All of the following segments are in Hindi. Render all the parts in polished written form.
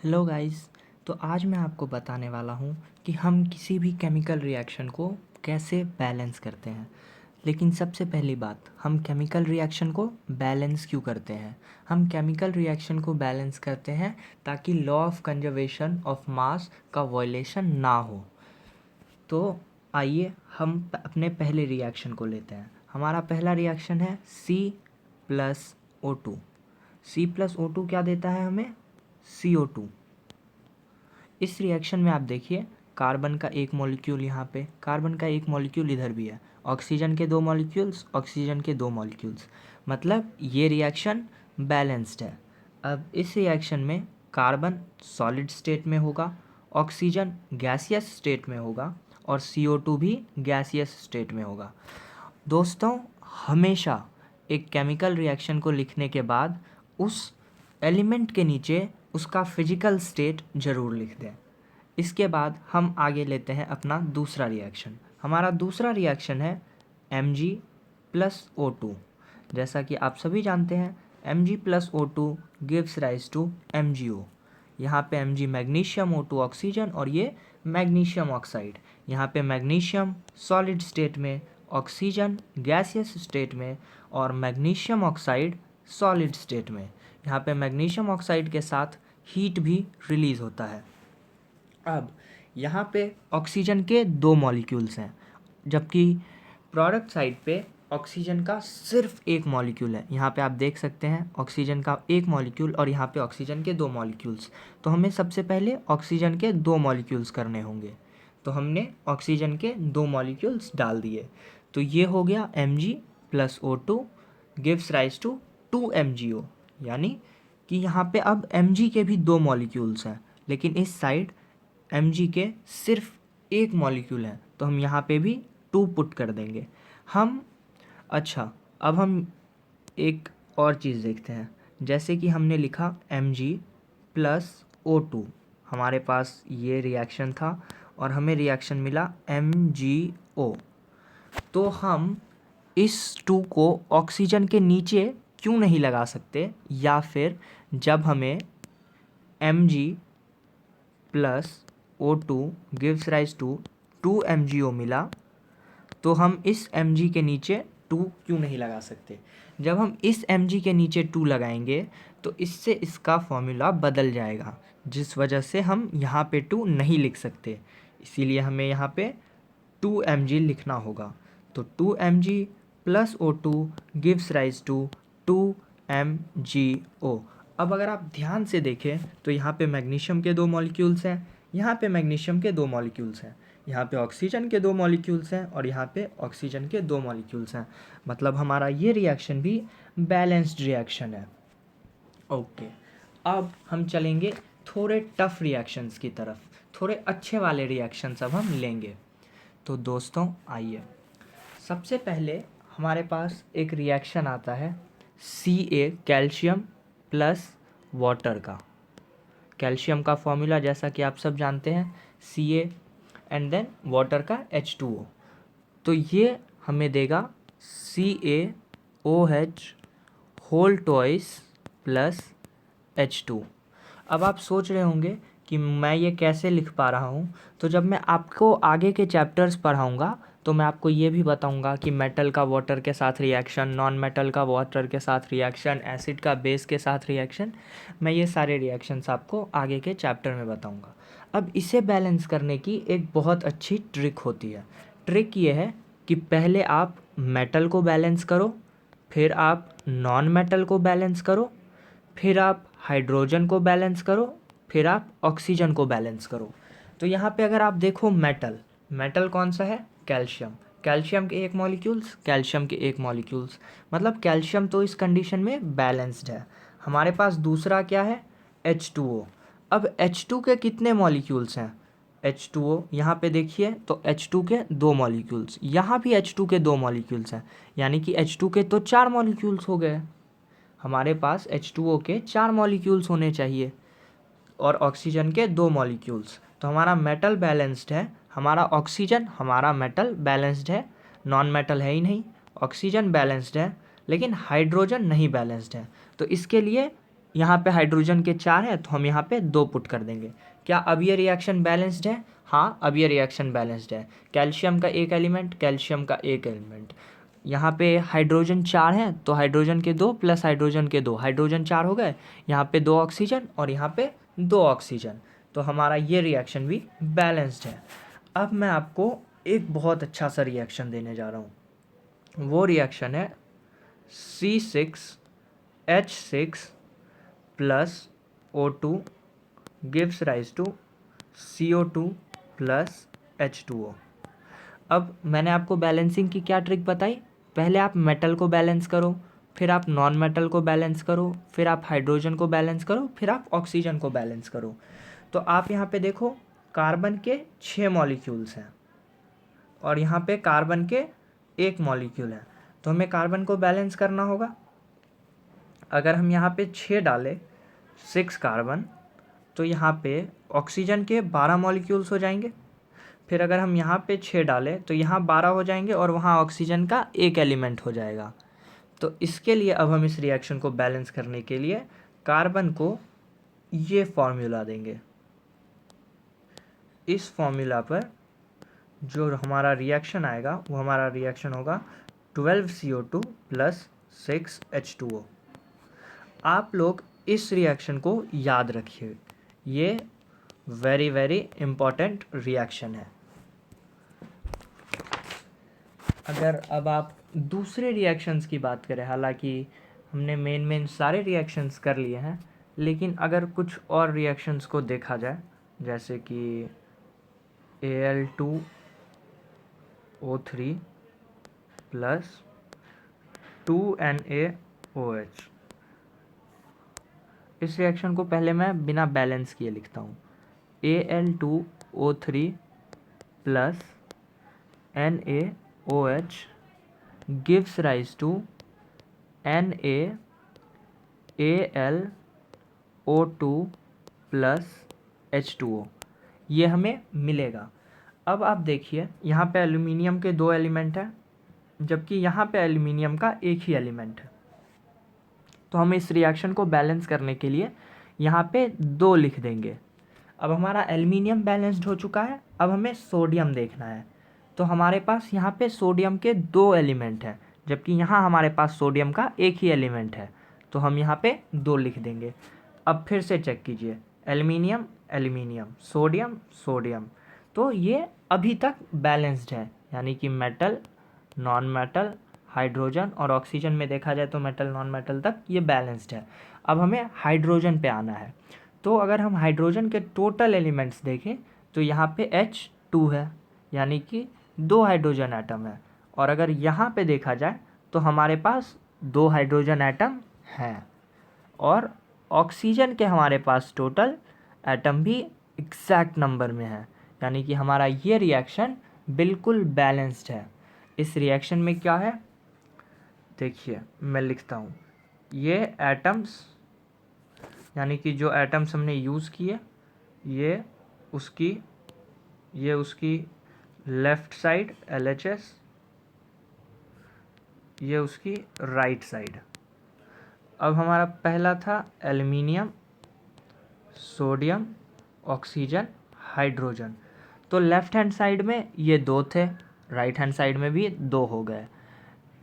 Hello guys. तो आज मैं आपको बताने वाला हूँ कि हम किसी भी केमिकल रिएक्शन को कैसे बैलेंस करते हैं। लेकिन सबसे पहली बात, हम केमिकल रिएक्शन को बैलेंस क्यों करते हैं? हम केमिकल रिएक्शन को बैलेंस करते हैं ताकि law of conservation of mass का वायलेशन ना हो। तो आइए हम अपने पहले रिएक्शन को लेते हैं। हमारा पहला रिएक्शन है C+O2। C+O2 क्या देता है हमें? CO2। इस रिएक्शन में आप देखिए, कार्बन का एक मॉलिक्यूल यहाँ पे, कार्बन का एक मॉलिक्यूल इधर भी है, ऑक्सीजन के दो मॉलिक्यूल्स, ऑक्सीजन के दो मॉलिक्यूल्स, मतलब ये रिएक्शन बैलेंस्ड है। अब इस रिएक्शन में कार्बन सॉलिड स्टेट में होगा, ऑक्सीजन गैसियस स्टेट में होगा और CO2 भी गैसियस स्टेट में होगा। दोस्तों, हमेशा एक केमिकल रिएक्शन को लिखने के बाद उस एलिमेंट के नीचे उसका फिजिकल स्टेट ज़रूर लिख दें। इसके बाद हम आगे लेते हैं अपना दूसरा रिएक्शन। हमारा दूसरा रिएक्शन है Mg+O2। जैसा कि आप सभी जानते हैं, Mg+O2 gives rise to MgO। यहाँ पे Mg मैग्नीशियम, O2 ऑक्सीजन और ये मैग्नीशियम ऑक्साइड। यहाँ पे मैग्नीशियम सॉलिड स्टेट में, ऑक्सीजन गैसियस स्टेट में और मैग्नीशियम ऑक्साइड सॉलिड स्टेट में। यहाँ पे मैग्नीशियम ऑक्साइड के साथ हीट भी रिलीज़ होता है। अब यहाँ पे ऑक्सीजन के दो मॉलिक्यूल्स हैं, जबकि प्रोडक्ट साइड पे ऑक्सीजन का सिर्फ एक मॉलिक्यूल है। यहाँ पे आप देख सकते हैं ऑक्सीजन का एक मॉलिक्यूल और यहाँ पे ऑक्सीजन के दो मॉलिक्यूल्स। तो हमें सबसे पहले ऑक्सीजन के दो मॉलिक्यूल्स करने होंगे। तो हमने ऑक्सीजन के दो मॉलिक्यूल्स डाल दिए। तो ये हो गया Mg+O2 gives rise to 2MgO, यानी कि यहाँ पे अब Mg के भी दो मॉलिक्यूल्स हैं, लेकिन इस साइड Mg के सिर्फ एक मॉलिक्यूल है, तो हम यहाँ पे भी 2 पुट कर देंगे हम। अच्छा, अब हम एक और चीज़ देखते हैं। जैसे कि हमने लिखा Mg+O2, हमारे पास ये रिएक्शन था और हमें रिएक्शन मिला MgO। तो हम इस 2 को ऑक्सीजन के नीचे क्यों नहीं लगा सकते, या फिर जब हमें Mg+O2 gives rise to 2MgO मिला, तो हम इस Mg के नीचे 2 क्यों नहीं लगा सकते? जब हम इस Mg के नीचे 2 लगाएंगे तो इससे इसका फॉर्मूला बदल जाएगा, जिस वजह से हम यहाँ पे 2 नहीं लिख सकते। इसीलिए हमें यहाँ पे 2Mg लिखना होगा। तो 2Mg+O2 gives rise to 2MgO। अब अगर आप ध्यान से देखें तो यहाँ पे मैग्नीशियम के दो मॉलिक्यूल्स हैं, यहाँ पे मैग्नीशियम के दो मॉलिक्यूल्स हैं, यहाँ पे ऑक्सीजन के दो मॉलिक्यूल्स हैं और यहाँ पे ऑक्सीजन के दो मॉलिक्यूल्स हैं। मतलब हमारा ये रिएक्शन भी बैलेंस्ड रिएक्शन है। ओके, अब हम चलेंगे थोड़े टफ रिएक्शंस की तरफ, थोड़े अच्छे वाले रिएक्शंस अब हम लेंगे। तो दोस्तों आइए, सबसे पहले हमारे पास एक रिएक्शन आता है Ca, कैल्शियम प्लस वाटर का। कैल्शियम का फॉर्मूला जैसा कि आप सब जानते हैं, Ca एंड देन वाटर का H2O। तो ये हमें देगा CaOH whole toys plus H2। अब आप सोच रहे होंगे कि मैं ये कैसे लिख पा रहा हूँ। तो जब मैं आपको आगे के चैप्टर्स पढ़ाऊँगा तो मैं आपको ये भी बताऊँगा कि मेटल का वाटर के साथ रिएक्शन, नॉन मेटल का वाटर के साथ रिएक्शन, एसिड का बेस के साथ रिएक्शन, मैं ये सारे रिएक्शंस आपको आगे के चैप्टर में बताऊँगा। अब इसे बैलेंस करने की एक बहुत अच्छी ट्रिक होती है। ट्रिक ये है कि पहले आप मेटल को बैलेंस करो, फिर आप नॉन मेटल को बैलेंस करो, फिर आप हाइड्रोजन को बैलेंस करो, फिर आप ऑक्सीजन को बैलेंस करो। तो यहाँ पे अगर आप देखो मेटल, मेटल कौन सा है? कैल्शियम। कैल्शियम के एक मॉलिक्यूल्स, कैल्शियम के एक मॉलिक्यूल्स, मतलब कैल्शियम तो इस कंडीशन में बैलेंस्ड है। हमारे पास दूसरा क्या है? H2O। अब H2 के कितने मॉलिक्यूल्स हैं? H2O यहाँ पे देखिए तो H2 के दो मॉलिक्यूल्स, यहाँ भी H2 के दो मॉलिक्यूल्स हैं, यानी कि H2 के तो 4 मॉलिक्यूल्स हो गए। हमारे पास H2O के 4 मॉलिक्यूल्स होने चाहिए और ऑक्सीजन के 2 मॉलिक्यूल्स। तो हमारा मेटल बैलेंस्ड है, हमारा ऑक्सीजन, हमारा मेटल बैलेंस्ड है, नॉन मेटल है ही नहीं। ऑक्सीजन बैलेंस्ड है लेकिन हाइड्रोजन नहीं बैलेंस्ड है। तो इसके लिए यहाँ पे हाइड्रोजन के 4 हैं तो हम यहाँ पे 2 पुट कर देंगे। क्या अब ये रिएक्शन बैलेंस्ड है? हाँ, अब ये रिएक्शन बैलेंस्ड है। कैल्शियम का एक एलिमेंट, कैल्शियम का एक एलिमेंट, यहाँ पे हाइड्रोजन 4 हैं तो हाइड्रोजन के 2 प्लस हाइड्रोजन के 2, हाइड्रोजन 4 हो गए। यहाँ पे 2 ऑक्सीजन और यहाँ पे 2 ऑक्सीजन, तो हमारा ये रिएक्शन भी बैलेंस्ड है। अब मैं आपको एक बहुत अच्छा सा रिएक्शन देने जा रहा हूँ। वो रिएक्शन है C6H6 plus O2 gives rise to CO2 plus H2O। अब मैंने आपको बैलेंसिंग की क्या ट्रिक बताई? पहले आप मेटल को बैलेंस करो, फिर आप नॉन मेटल को बैलेंस करो, फिर आप हाइड्रोजन को बैलेंस करो, फिर आप ऑक्सीजन को बैलेंस करो। तो आप यहाँ पे देखो, कार्बन के 6 मॉलिक्यूल्स हैं और यहाँ पे कार्बन के 1 मॉलिक्यूल है, तो हमें कार्बन को बैलेंस करना होगा। अगर हम यहाँ पे 6 डालें, 6 कार्बन, तो यहाँ पे ऑक्सीजन के 12 मॉलिक्यूल्स हो जाएंगे। फिर अगर हम यहाँ पे 6 डालें तो यहाँ 12 हो जाएंगे और वहाँ ऑक्सीजन का एक एलिमेंट हो जाएगा। तो इसके लिए अब हम इस रिएक्शन को बैलेंस करने के लिए कार्बन को ये फॉर्मूला देंगे। इस फॉर्मूला पर जो हमारा रिएक्शन आएगा वो हमारा रिएक्शन होगा 12CO2 प्लस 6H2O। आप लोग इस रिएक्शन को याद रखिए, ये वेरी वेरी इम्पॉर्टेंट रिएक्शन है। अगर अब आप दूसरे रिएक्शंस की बात करें, हालांकि हमने मेन सारे रिएक्शंस कर लिए हैं, लेकिन अगर कुछ और रिएक्शंस को देखा जाए, जैसे कि Al2O3 प्लस 2NaOH, इस रिएक्शन को पहले मैं बिना बैलेंस किए लिखता हूँ। Al2O3 plus NaOH gives rise to NaAlO2 plus H2O, ये हमें मिलेगा। अब आप देखिए, यहाँ पे एल्यूमिनियम के 2 एलिमेंट हैं, जबकि यहाँ पे एल्यूमिनियम का एक ही एलिमेंट है। तो हम इस रिएक्शन को बैलेंस करने के लिए यहाँ पे 2 लिख देंगे। अब हमारा एल्यूमिनियम बैलेंस्ड हो चुका है, अब हमें सोडियम देखना है। तो हमारे पास यहाँ पे सोडियम के 2 एलिमेंट हैं, जबकि यहाँ हमारे पास सोडियम का एक ही एलिमेंट है, तो हम यहाँ पे 2 लिख देंगे। अब फिर से चेक कीजिए, एल्यूमिनियम एल्यूमिनियम, सोडियम सोडियम, तो ये अभी तक बैलेंस्ड है, यानी कि मेटल, नॉन मेटल, हाइड्रोजन और ऑक्सीजन में देखा जाए तो मेटल नॉन मेटल तक ये बैलेंस्ड है। अब हमें हाइड्रोजन पे आना है। तो अगर हम हाइड्रोजन के टोटल एलिमेंट्स देखें तो यहाँ पे H2 है, यानी कि 2 हाइड्रोजन एटम है, और अगर यहाँ पे देखा जाए तो हमारे पास 2 हाइड्रोजन एटम हैं, और ऑक्सीजन के हमारे पास टोटल एटम भी एग्जैक्ट नंबर में है, यानी कि हमारा ये रिएक्शन बिल्कुल बैलेंस्ड है। इस रिएक्शन में क्या है देखिए, मैं लिखता हूँ, ये एटम्स, यानी कि जो एटम्स हमने यूज़ किए, ये उसकी लेफ़्ट साइड LHS, ये उसकी राइट साइड। अब हमारा पहला था एल्यूमिनियम, सोडियम, ऑक्सीजन, हाइड्रोजन, तो लेफ़्ट हैंड साइड में ये 2 थे, राइट हैंड साइड में भी 2 हो गए,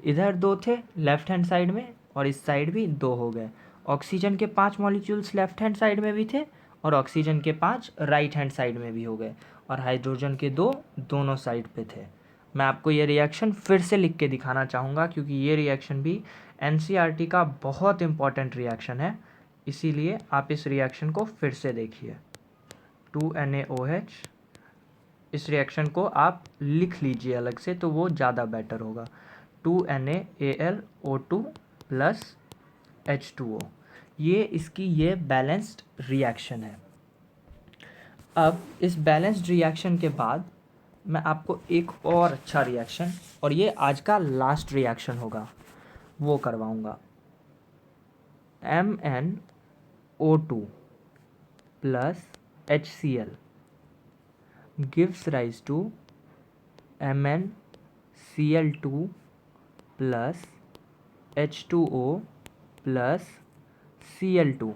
इधर 2 थे लेफ़्ट हैंड साइड में और इस साइड भी 2 हो गए। ऑक्सीजन के 5 मॉलिक्यूल्स लेफ़्ट हैंड साइड में भी थे और ऑक्सीजन के 5 राइट हैंड साइड में भी हो गए, और हाइड्रोजन के 2 दोनों साइड पे थे। मैं आपको ये रिएक्शन फिर से लिख के दिखाना चाहूँगा, क्योंकि ये रिएक्शन भी NCERT का बहुत इंपॉर्टेंट रिएक्शन है, इसीलिए आप इस रिएक्शन को फिर से देखिए। 2NaOH, इस रिएक्शन को आप लिख लीजिए अलग से तो वो ज़्यादा बेटर होगा। 2NaAlO2 प्लस H2O, ये इसकी ये बैलेंस्ड रिएक्शन है। अब इस बैलेंस्ड रिएक्शन के बाद मैं आपको एक और अच्छा रिएक्शन, और ये आज का लास्ट रिएक्शन होगा, वो करवाऊँगा। MnO2 plus HCl gives rise to MnCl2 plus H2O plus Cl2।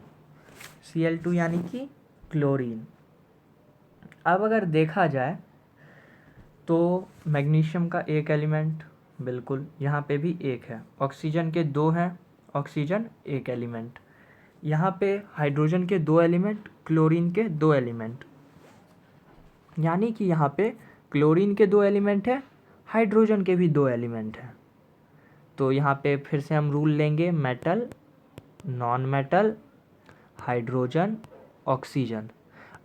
Cl2 यानी कि क्लोरीन। अब अगर देखा जाए तो मैग्नीशियम का एक एलिमेंट, बिल्कुल यहाँ पे भी एक है, ऑक्सीजन के दो हैं, ऑक्सीजन एक एलिमेंट, यहाँ पे हाइड्रोजन के दो एलिमेंट, क्लोरीन के दो एलिमेंट, यानी कि यहाँ पे क्लोरीन के दो एलिमेंट है, हाइड्रोजन के भी दो एलिमेंट हैं। तो यहाँ पे फिर से हम रूल लेंगे, metal, non metal, hydrogen, oxygen.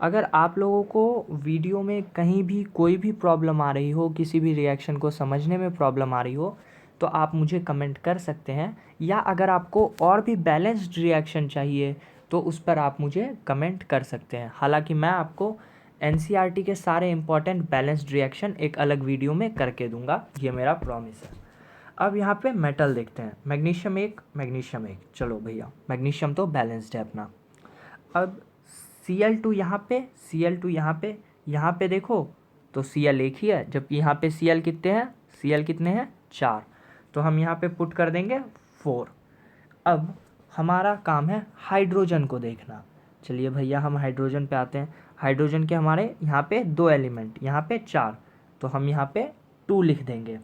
अगर आप लोगों को वीडियो में कहीं भी कोई भी प्रॉब्लम आ रही हो, किसी भी रिएक्शन को समझने में प्रॉब्लम आ रही हो, तो आप मुझे कमेंट कर सकते हैं, या अगर आपको और भी बैलेंस्ड रिएक्शन चाहिए तो उस पर आप मुझे कमेंट कर सकते हैं। हालांकि मैं आपको एनसीईआरटी के सारे इंपॉर्टेंट बैलेंस्ड रिएक्शन एक अलग वीडियो में करके दूंगा, ये मेरा प्रॉमिस है। अब यहाँ पे मेटल देखते हैं, मैग्नीशियम एक, मैग्नीशियम एक, चलो भैया मैग्नीशियम तो बैलेंस्ड है अपना। अब Cl2 यहाँ पे, Cl2 यहाँ पे देखो तो Cl एक ही है, जबकि यहाँ पे Cl कितने हैं, Cl कितने हैं, 4, तो हम यहाँ पे पुट कर देंगे 4। अब हमारा काम है हाइड्रोजन को देखना। चलिए भैया हम हाइड्रोजन पे आते हैं। हाइड्रोजन के हमारे यहाँ पे दो एलिमेंट, यहाँ पे 4, तो हम यहाँ पे 2 लिख देंगे।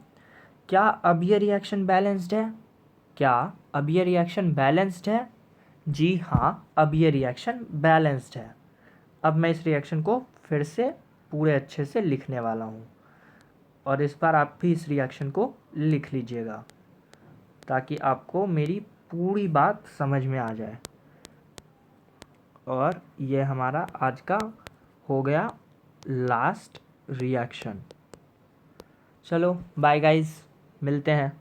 क्या अब ये रिएक्शन बैलेंस्ड है? क्या अब ये रिएक्शन बैलेंस्ड है? जी हाँ, अब ये रिएक्शन बैलेंस्ड है। अब मैं इस रिएक्शन को फिर से पूरे अच्छे से लिखने वाला हूँ, और इस बार आप भी इस रिएक्शन को लिख लीजिएगा ताकि आपको मेरी पूरी बात समझ में आ जाए। और ये हमारा आज का हो गया लास्ट रिएक्शन। चलो बाय गाइस, मिलते हैं।